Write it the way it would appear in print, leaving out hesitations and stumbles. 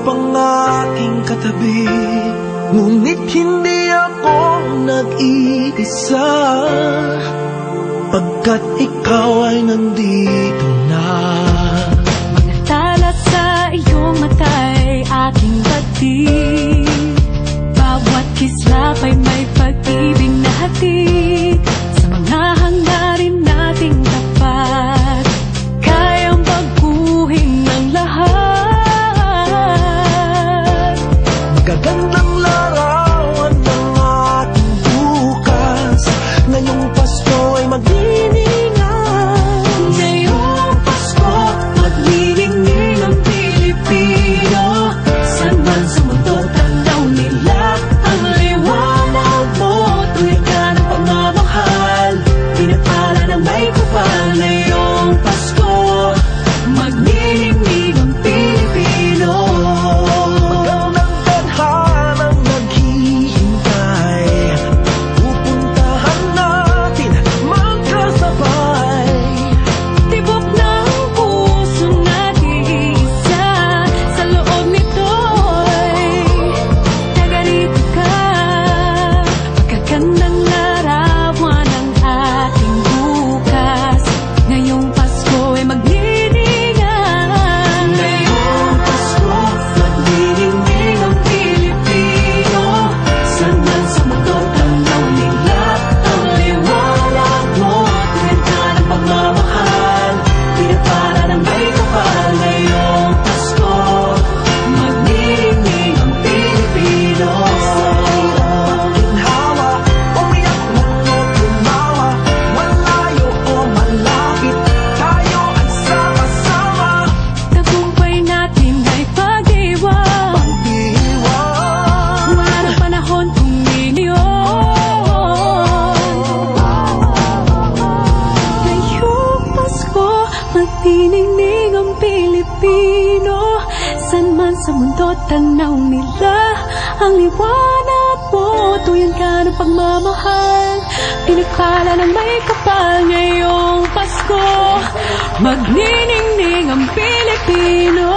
pang aking katabi, ngunit hindi ako nag-iisa, pagkat ikaw ay nandito na. Mga tala sa iyong mata'y aking batid, bawat kislap ay may pag-ibig na hatid. Sa mga hangarin nating tapat, kayang baguhin ng lahat. Magagandang larawan ng ating bukas, ngayong Pasko ay magdiningan. Ngayong Pasko, magniningning ang Pilipino. Saan man sa mundo tanaw nila ang liwanag mo. Tuwid ka ng pagmamahal, pinapala ng may kapal. Ngayong Pasko, magniningning ang Pilipino. Magandang tadhanang naghihintay, pupuntahan natin magkasabay. Tibok ng puso natin isa, sa loob nito'y tagarito ka. Magagandang larawan ng ating bukas, ngayong Pasko ay magniningan. Ngayong Pasko, magniningning ang Pilipino. Saan man sa mundo tanaw nila ang liwanag mo. Tuwid ka ng pagmamahal, pinapala ng may kapal. Ngayong Pasko, magniningning ang Pilipino. Ginhawa, umiyak man o tumawa, malayo o malapit, tayo ay sama-sama. Tagumpay natin ay pag-iwan, Pag-iwan, wala ng panahon kung di ngayon. Ngayong Pasko, magniningning ang Pilipino. Saan man sa mundo tanaw nila ang liwanag mo. Tuyan ka ng pagmamahal, pinagpala ng may kapal. Ngayong Pasko, magniningning ang Pilipino.